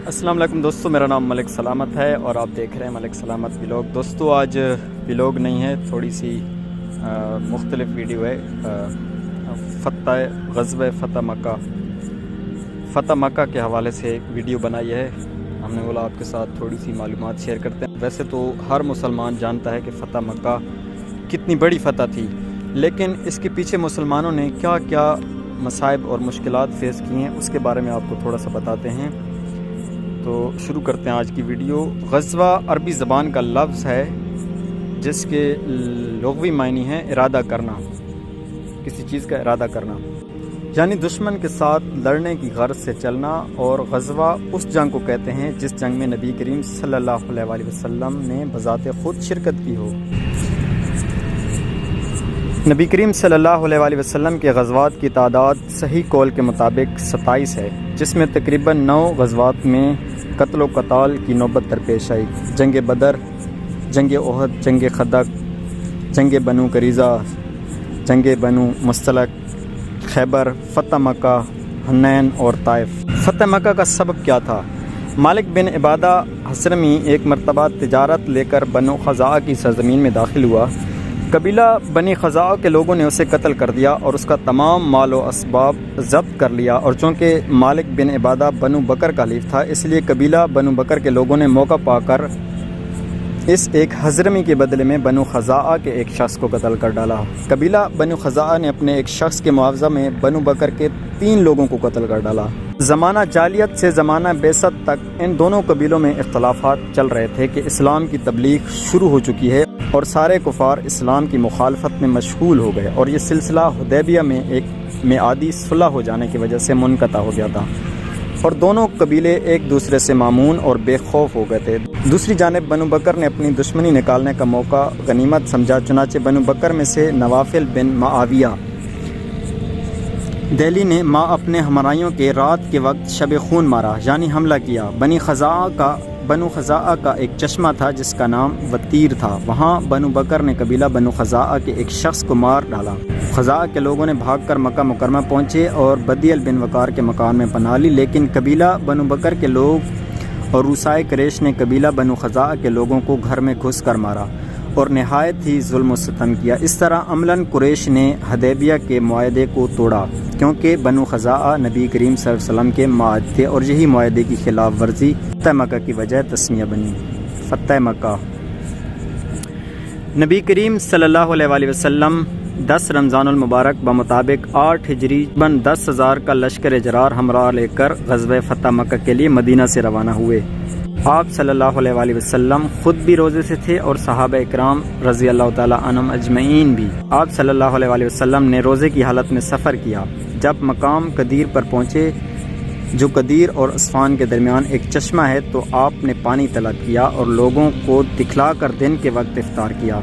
السلام علیکم دوستو، میرا نام ملک سلامت ہے اور آپ دیکھ رہے ہیں ملک سلامت ولاگ۔ دوستو آج ولاگ نہیں ہے، تھوڑی سی مختلف ویڈیو ہے۔ غزوہ فتح مکہ کے حوالے سے ایک ویڈیو بنائی ہے۔ ہم نے بولا آپ کے ساتھ تھوڑی سی معلومات شیئر کرتے ہیں۔ ویسے تو ہر مسلمان جانتا ہے کہ فتح مکہ کتنی بڑی فتح تھی، لیکن اس کے پیچھے مسلمانوں نے کیا کیا مصائب اور مشکلات فیس کی ہیں اس کے بارے میں آپ کو تھوڑا سا بتاتے ہیں۔ تو شروع کرتے ہیں آج کی ویڈیو۔ غزوہ عربی زبان کا لفظ ہے جس کے لغوی معنی ہے ارادہ کرنا، کسی چیز کا ارادہ کرنا، یعنی دشمن کے ساتھ لڑنے کی غرض سے چلنا۔ اور غزوہ اس جنگ کو کہتے ہیں جس جنگ میں نبی کریم صلی اللہ علیہ وسلم نے بذات خود شرکت کی ہو۔ نبی کریم صلی اللہ علیہ وسلم کے غزوات کی تعداد صحیح قول کے مطابق 27 ہے، جس میں تقریباً 9 غزوات میں قتل و قتال کی نوبت درپیش آئی۔ جنگ بدر، جنگ احد، جنگ خندق، جنگ بنو قریظہ، جنگ بنو مصطلق، خیبر، فتح مکہ، حنین اور طائف۔ فتح مکہ کا سبب کیا تھا؟ مالک بن عبادہ حضرمی ایک مرتبہ تجارت لے کر بنو خزاعہ کی سرزمین میں داخل ہوا۔ قبیلہ بنی خزاعہ کے لوگوں نے اسے قتل کر دیا اور اس کا تمام مال و اسباب ضبط کر لیا، اور چونکہ مالک بن عبادہ بنو بکر کا حلیف تھا، اس لیے قبیلہ بنو بکر کے لوگوں نے موقع پا کر اس ایک حضرمی کے بدلے میں بنو خزاعہ کے ایک شخص کو قتل کر ڈالا۔ قبیلہ بنو خزاعہ نے اپنے ایک شخص کے معاوضہ میں بنو بکر کے 3 لوگوں کو قتل کر ڈالا۔ زمانہ جاہلیت سے زمانہ بعثت تک ان دونوں قبیلوں میں اختلافات چل رہے تھے کہ اسلام کی تبلیغ شروع ہو چکی ہے اور سارے کفار اسلام کی مخالفت میں مشغول ہو گئے، اور یہ سلسلہ حدیبیہ میں ایک میعادی صلح ہو جانے کی وجہ سے منقطع ہو گیا تھا، اور دونوں قبیلے ایک دوسرے سے مامون اور بے خوف ہو گئے تھے۔ دوسری جانب بنو بکر نے اپنی دشمنی نکالنے کا موقع غنیمت سمجھا، چنانچہ بنو بکر میں سے نوافل بن معاویہ دہلی نے اپنے ہمراہیوں کے رات کے وقت شب خون مارا، یعنی حملہ کیا۔ بنو خزاعہ کا ایک چشمہ تھا جس کا نام وتیر تھا، وہاں بنو بکر نے قبیلہ بنو خزاعہ کے ایک شخص کو مار ڈالا۔ خزاعہ کے لوگوں نے بھاگ کر مکہ مکرمہ پہنچے اور بدیل بن وقار کے مکان میں پناہ لی، لیکن قبیلہ بنو بکر کے لوگ اور روسائے قریش نے قبیلہ بنو خزاعہ کے لوگوں کو گھر میں گھس کر مارا اور نہایت ہی ظلم و ستم کیا۔ اس طرح عملاً قریش نے حدیبیہ کے معاہدے کو توڑا، کیونکہ بنو خزاعہ نبی کریم صلی اللہ علیہ وسلم کے معاہد تھے، اور یہی معاہدے کی خلاف ورزی فتح مکہ کی وجہ تسمیہ بنی۔ فتح مکہ نبی کریم صلی اللہ علیہ وسلم 10 رمضان المبارک بمطابق 8 ہجری 10,000 کا لشکر جرار ہمراہ لے کر غزوہ فتح مکہ کے لیے مدینہ سے روانہ ہوئے۔ آپ صلی اللہ علیہ وسلم خود بھی روزے سے تھے اور صحابہ اکرام رضی اللہ تعالی عنہم اجمعین بھی۔ آپ صلی اللہ علیہ وسلم نے روزے کی حالت میں سفر کیا۔ جب مقام قدیر پر پہنچے، جو قدیر اور عصفان کے درمیان ایک چشمہ ہے، تو آپ نے پانی طلب کیا اور لوگوں کو دکھلا کر دن کے وقت افطار کیا۔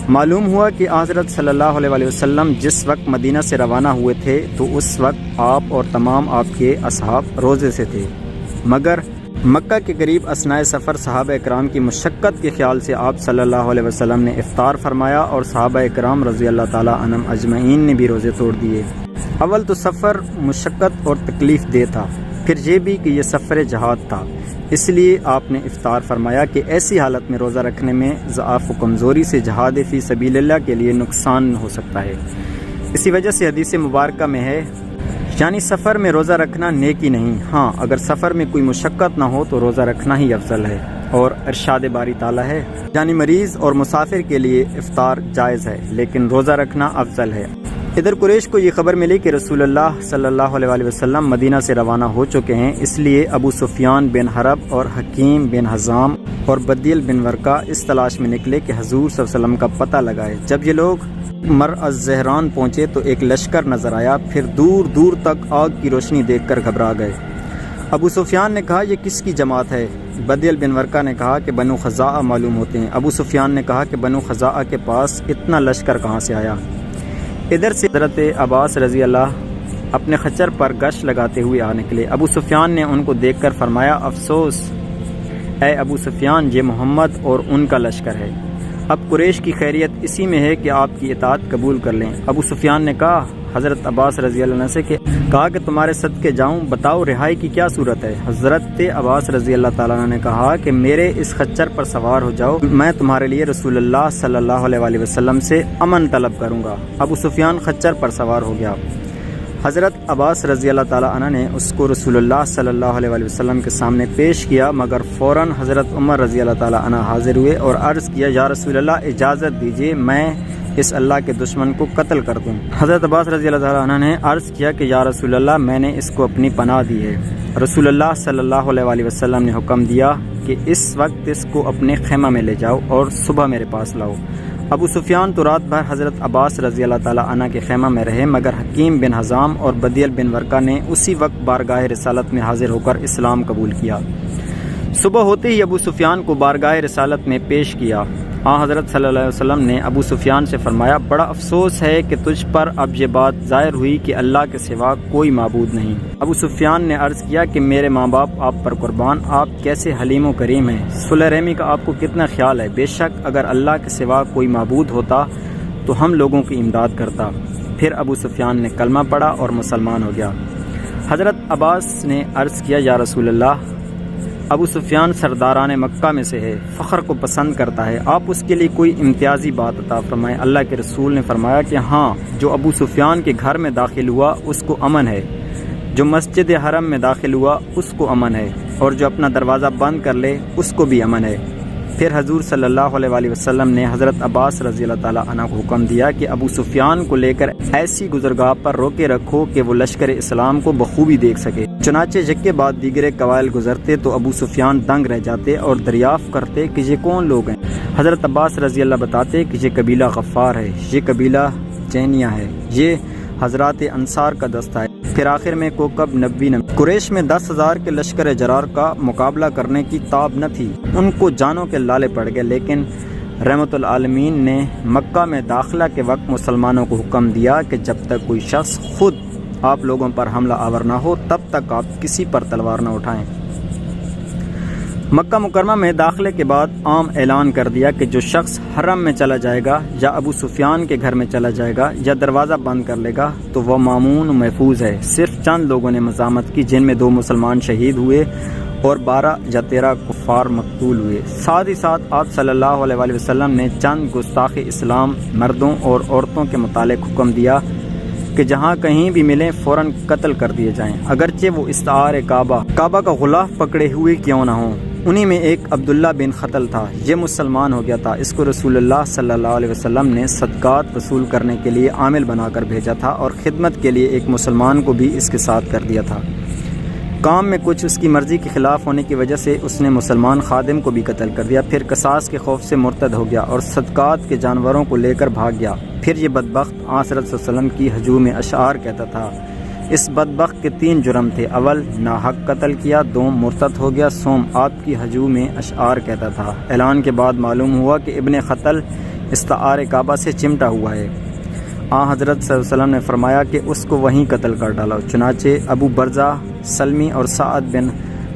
معلوم ہوا کہ حضرت صلی اللہ علیہ وسلم جس وقت مدینہ سے روانہ ہوئے تھے تو اس وقت آپ اور تمام آپ کے اصحاب روزے سے تھے، مگر مکہ کے قریب اثناء سفر صحابہ اکرام کی مشقت کے خیال سے آپ صلی اللہ علیہ وسلم نے افطار فرمایا، اور صحابہ اکرام رضی اللہ تعالی عنہم اجمعین نے بھی روزے توڑ دیے۔ اول تو سفر مشقت اور تکلیف دہ تھا، پھر یہ بھی کہ یہ سفر جہاد تھا، اس لیے آپ نے افطار فرمایا کہ ایسی حالت میں روزہ رکھنے میں ضعف و کمزوری سے جہاد فی سبیل اللہ کے لیے نقصان ہو سکتا ہے۔ اسی وجہ سے حدیث مبارکہ میں ہے، یعنی سفر میں روزہ رکھنا نیکی نہیں، ہاں اگر سفر میں کوئی مشقت نہ ہو تو روزہ رکھنا ہی افضل ہے۔ اور ارشاد باری تعالیٰ ہے، یعنی مریض اور مسافر کے لیے افطار جائز ہے لیکن روزہ رکھنا افضل ہے۔ ادھر قریش کو یہ خبر ملی کہ رسول اللہ صلی اللہ علیہ وسلم مدینہ سے روانہ ہو چکے ہیں، اس لیے ابو سفیان بن حرب اور حکیم بن حزام اور بدیل بن ورقہ اس تلاش میں نکلے کہ حضور صلی اللہ علیہ وسلم کا پتہ لگائے۔ جب یہ لوگ مرء پہنچے تو ایک لشکر نظر آیا، پھر دور دور تک آگ کی روشنی دیکھ کر گھبرا گئے۔ ابو سفیان نے کہا، یہ کس کی جماعت ہے؟ بدیل بن ورقہ نے کہا کہ بنو خزاعہ معلوم ہوتے ہیں۔ ابو سفیان نے کہا کہ بنو خزاعہ کے پاس اتنا لشکر کہاں سے آیا؟ ادھر سے حضرت عباس رضی اللہ اپنے خچر پر گشت لگاتے ہوئے آ نکلے۔ ابو سفیان نے ان کو دیکھ کر فرمایا، افسوس اے ابو سفیان، یہ محمد اور ان کا لشکر ہے۔ اب قریش کی خیریت اسی میں ہے کہ آپ کی اطاعت قبول کر لیں۔ ابو سفیان نے کہا، حضرت عباس رضی اللہ عنہ سے کہ کہا کہ تمہارے صدقے جاؤں، بتاؤ رہائی کی کیا صورت ہے؟ حضرت عباس رضی اللہ تعالیٰ عنہ نے کہا کہ میرے اس خچر پر سوار ہو جاؤ، میں تمہارے لیے رسول اللہ صلی اللہ علیہ وآلہ وسلم سے امن طلب کروں گا۔ ابو سفیان خچر پر سوار ہو گیا۔ حضرت عباس رضی اللہ تعالیٰ عنہ نے اس کو رسول اللہ صلی اللہ علیہ وآلہ وسلم کے سامنے پیش کیا، مگر فوراً حضرت عمر رضی اللہ تعالیٰ عنہ حاضر ہوئے اور عرض کیا، یا رسول اللہ اجازت دیجیے میں اس اللہ کے دشمن کو قتل کر دوں۔ حضرت عباس رضی اللہ تعالیٰ عنہ نے عرض کیا کہ یا رسول اللہ میں نے اس کو اپنی پناہ دی ہے۔ رسول اللہ صلی اللہ علیہ وآلہ وسلم نے حکم دیا کہ اس وقت اس کو اپنے خیمہ میں لے جاؤ اور صبح میرے پاس لاؤ۔ ابو سفیان تو رات بھر حضرت عباس رضی اللہ تعالیٰ عنہ کے خیمہ میں رہے، مگر حکیم بن حزام اور بدیل بن ورقہ نے اسی وقت بارگاہ رسالت میں حاضر ہو کر اسلام قبول کیا۔ صبح ہوتے ہی ابو سفیان کو بارگاہ رسالت میں پیش کیا۔ حضرت صلی اللہ علیہ وسلم نے ابو سفیان سے فرمایا، بڑا افسوس ہے کہ تجھ پر اب یہ بات ظاہر ہوئی کہ اللہ کے سوا کوئی معبود نہیں۔ ابو سفیان نے عرض کیا کہ میرے ماں باپ آپ پر قربان، آپ کیسے حلیم و کریم ہیں، صلح رحمی کا آپ کو کتنا خیال ہے، بے شک اگر اللہ کے سوا کوئی معبود ہوتا تو ہم لوگوں کی امداد کرتا۔ پھر ابو سفیان نے کلمہ پڑھا اور مسلمان ہو گیا۔ حضرت عباس نے عرض کیا، یا رسول اللہ ابو سفیان سرداران مکہ میں سے ہے، فخر کو پسند کرتا ہے، آپ اس کے لیے کوئی امتیازی بات عطا فرمائیں۔ اللہ کے رسول نے فرمایا کہ ہاں، جو ابو سفیان کے گھر میں داخل ہوا اس کو امن ہے، جو مسجد حرم میں داخل ہوا اس کو امن ہے، اور جو اپنا دروازہ بند کر لے اس کو بھی امن ہے۔ پھر حضور صلی اللہ علیہ وآلہ وسلم نے حضرت عباس رضی اللہ تعالیٰ عنہ کو حکم دیا کہ ابو سفیان کو لے کر ایسی گزرگاہ پر روکے رکھو کہ وہ لشکر اسلام کو بخوبی دیکھ سکے۔ چنانچہ یکے بعد دیگرے قبائل گزرتے تو ابو سفیان دنگ رہ جاتے اور دریافت کرتے کہ یہ کون لوگ ہیں۔ حضرت عباس رضی اللہ بتاتے کہ یہ قبیلہ غفار ہے، یہ قبیلہ جینیہ ہے، یہ حضرات انصار کا دستہ ہے۔ پھر آخر میں کوکب نبی نے قریش میں 10,000 کے لشکر جرار کا مقابلہ کرنے کی تاب نہ تھی، ان کو جانوں کے لالے پڑ گئے، لیکن رحمت العالمین نے مکہ میں داخلہ کے وقت مسلمانوں کو حکم دیا کہ جب تک کوئی شخص خود آپ لوگوں پر حملہ آور نہ ہو تب تک آپ کسی پر تلوار نہ اٹھائیں۔ مکہ مکرمہ میں داخلے کے بعد عام اعلان کر دیا کہ جو شخص حرم میں چلا جائے گا یا ابو سفیان کے گھر میں چلا جائے گا یا دروازہ بند کر لے گا تو وہ مامون و محفوظ ہے۔ صرف چند لوگوں نے مزاحمت کی، جن میں 2 مسلمان شہید ہوئے اور 12 یا 13 کفار مقتول ہوئے۔ ساتھ ہی ساتھ آپ صلی اللہ علیہ وآلہ وسلم نے چند گستاخ اسلام مردوں اور عورتوں کے متعلق حکم دیا کہ جہاں کہیں بھی ملیں فوراً قتل کر دیے جائیں، اگرچہ وہ استعار کعبہ کا غلاف پکڑے ہوئے کیوں نہ ہوں۔ انہی میں ایک عبداللہ بن خطل تھا، یہ مسلمان ہو گیا تھا، اس کو رسول اللہ صلی اللہ علیہ وسلم نے صدقات وصول کرنے کے لیے عامل بنا کر بھیجا تھا اور خدمت کے لیے ایک مسلمان کو بھی اس کے ساتھ کر دیا تھا۔ کام میں کچھ اس کی مرضی کے خلاف ہونے کی وجہ سے اس نے مسلمان خادم کو بھی قتل کر دیا، پھر قصاص کے خوف سے مرتد ہو گیا اور صدقات کے جانوروں کو لے کر بھاگ گیا۔ پھر یہ بدبخت حضرت صلی اللہ علیہ وسلم کی ہجوم اشعار کہتا تھا۔ اس بدبخت کے 3 جرم تھے، اول ناحق قتل کیا، دوم مرتد ہو گیا، سوم آپ کی ہجوم میں اشعار کہتا تھا۔ اعلان کے بعد معلوم ہوا کہ ابن خطل استعار کعبہ سے چمٹا ہوا ہے۔ حضرت صلی اللہ علیہ وسلم نے فرمایا کہ اس کو وہیں قتل کر ڈالا۔ چنانچہ ابو برزہ سلمی اور سعد بن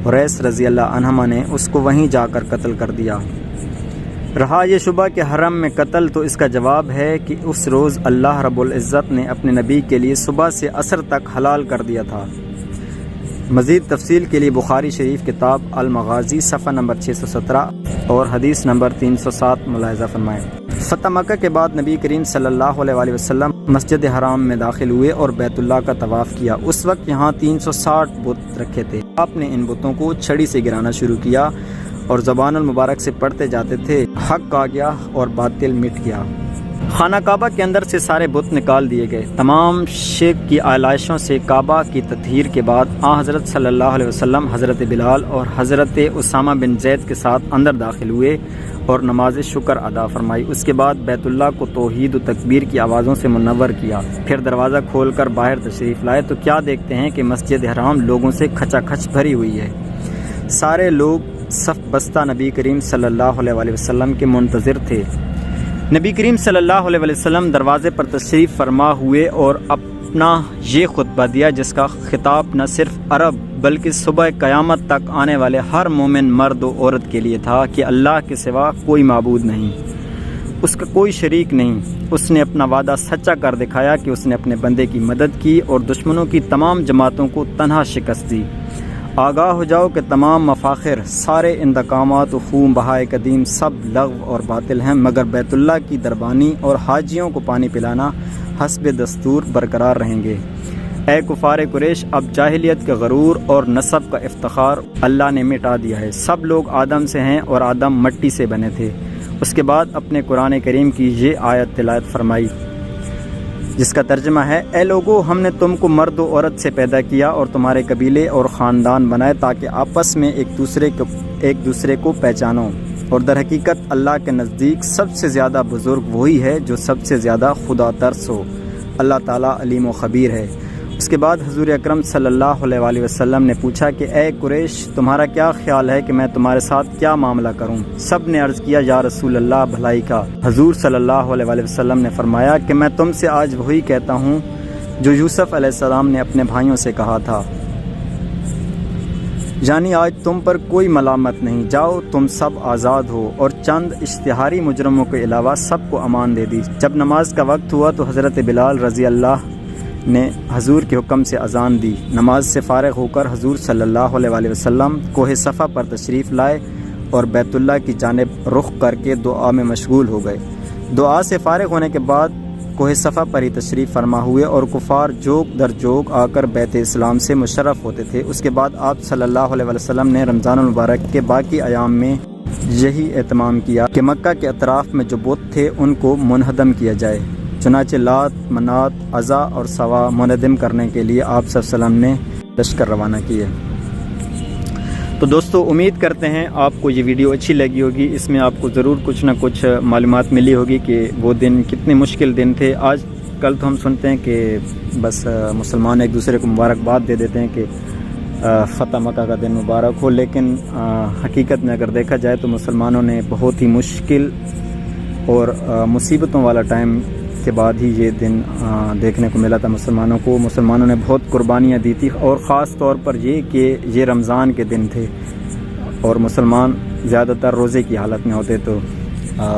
حریث رضی اللہ عنہما نے اس کو وہیں جا کر قتل کر دیا۔ رہا یہ شبہ کہ حرم میں قتل، تو اس کا جواب ہے کہ اس روز اللہ رب العزت نے اپنے نبی کے لیے صبح سے عصر تک حلال کر دیا تھا۔ مزید تفصیل کے لیے بخاری شریف کتاب المغازی صفحہ نمبر 617 اور حدیث نمبر 307 ملاحظہ فرمائیں۔ فتح مکہ کے بعد نبی کریم صلی اللہ علیہ وآلہ وسلم مسجد حرام میں داخل ہوئے اور بیت اللہ کا طواف کیا۔ اس وقت یہاں 360 بت رکھے تھے۔ آپ نے ان بتوں کو چھڑی سے گرانا شروع کیا اور زبان المبارک سے پڑھتے جاتے تھے، حق آ گیا اور باطل مٹ گیا۔ خانہ کعبہ کے اندر سے سارے بت نکال دیے گئے۔ تمام شرک کی آلائشوں سے کعبہ کی تطہیر کے بعد حضرت صلی اللہ علیہ وسلم حضرت بلال اور حضرت اسامہ بن زید کے ساتھ اندر داخل ہوئے اور نماز شکر ادا فرمائی۔ اس کے بعد بیت اللہ کو توحید و تکبیر کی آوازوں سے منور کیا، پھر دروازہ کھول کر باہر تشریف لائے تو کیا دیکھتے ہیں کہ مسجد حرام لوگوں سے کھچا کھچ بھری ہوئی ہے۔ سارے لوگ صف بستہ نبی کریم صلی اللہ علیہ وآلہ وسلم کے منتظر تھے۔ نبی کریم صلی اللہ علیہ وسلم دروازے پر تشریف فرما ہوئے اور اپنا یہ خطبہ دیا جس کا خطاب نہ صرف عرب بلکہ صبح قیامت تک آنے والے ہر مومن مرد و عورت کے لیے تھا کہ اللہ کے سوا کوئی معبود نہیں۔ اس کا کوئی شریک نہیں۔ اس نے اپنا وعدہ سچا کر دکھایا کہ اس نے اپنے بندے کی مدد کی اور دشمنوں کی تمام جماعتوں کو تنہا شکست دی۔ آگاہ ہو جاؤ کہ تمام مفاخر، سارے انتقامات و خون بہائے قدیم سب لغو اور باطل ہیں، مگر بیت اللہ کی دربانی اور حاجیوں کو پانی پلانا حسب دستور برقرار رہیں گے۔ اے کفار قریش، اب جاہلیت کے غرور اور نسب کا افتخار اللہ نے مٹا دیا ہے۔ سب لوگ آدم سے ہیں اور آدم مٹی سے بنے تھے۔ اس کے بعد اپنے قرآن کریم کی یہ آیت تلاوت فرمائی جس کا ترجمہ ہے: اے لوگو، ہم نے تم کو مرد و عورت سے پیدا کیا اور تمہارے قبیلے اور خاندان بنائے تاکہ آپس میں ایک دوسرے کو پہچانو، اور در حقیقت اللہ کے نزدیک سب سے زیادہ بزرگ وہی ہے جو سب سے زیادہ خدا ترس ہو۔ اللہ تعالیٰ علیم و خبیر ہے۔ اس کے بعد حضور اکرم صلی اللہ علیہ وآلہ وسلم نے پوچھا کہ اے قریش، تمہارا کیا خیال ہے کہ میں تمہارے ساتھ کیا معاملہ کروں؟ سب نے عرض کیا یا رسول اللہ، بھلائی کا۔ حضور صلی اللہ علیہ وآلہ وسلم نے فرمایا کہ میں تم سے آج وہی کہتا ہوں جو یوسف علیہ السلام نے اپنے بھائیوں سے کہا تھا، یعنی آج تم پر کوئی ملامت نہیں، جاؤ تم سب آزاد ہو۔ اور چند اشتہاری مجرموں کے علاوہ سب کو امان دے دی۔ جب نماز کا وقت ہوا تو حضرت بلال رضی اللہ نے حضور کے حکم سے اذان دی۔ نماز سے فارغ ہو کر حضور صلی اللہ علیہ وآلہ وسلم کوہ صفا پر تشریف لائے اور بیت اللہ کی جانب رخ کر کے دعا میں مشغول ہو گئے۔ دعا سے فارغ ہونے کے بعد کوہ صفا پر ہی تشریف فرما ہوئے اور کفار جوگ در جوگ آ کر بیت اسلام سے مشرف ہوتے تھے۔ اس کے بعد آپ صلی اللہ علیہ وسلم نے رمضان المبارک کے باقی ایام میں یہی اہتمام کیا کہ مکہ کے اطراف میں جو بت تھے ان کو منہدم کیا جائے۔ چنانچہ لات، منات، عزا اور سوا منہدم کرنے کے لیے آپ صلی اللہ علیہ وسلم نے لشکر روانہ کیے۔ تو دوستو، امید کرتے ہیں آپ کو یہ ویڈیو اچھی لگی ہوگی۔ اس میں آپ کو ضرور کچھ نہ کچھ معلومات ملی ہوگی کہ وہ دن کتنے مشکل دن تھے۔ آج کل تو ہم سنتے ہیں کہ بس مسلمان ایک دوسرے کو مبارکباد دے دیتے ہیں کہ فتح مکہ کا دن مبارک ہو، لیکن حقیقت میں اگر دیکھا جائے تو مسلمانوں نے بہت ہی مشکل اور مصیبتوں والا ٹائم کے بعد ہی یہ دن دیکھنے کو ملا تھا مسلمانوں کو۔ مسلمانوں نے بہت قربانیاں دی تھی، اور خاص طور پر یہ کہ یہ رمضان کے دن تھے اور مسلمان زیادہ تر روزے کی حالت میں ہوتے۔ تو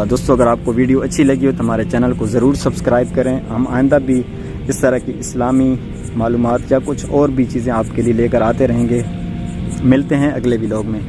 دوستو، اگر آپ کو ویڈیو اچھی لگی ہو تو ہمارے چینل کو ضرور سبسکرائب کریں۔ ہم آئندہ بھی اس طرح کی اسلامی معلومات یا کچھ اور بھی چیزیں آپ کے لیے لے کر آتے رہیں گے۔ ملتے ہیں اگلے ولاگ میں۔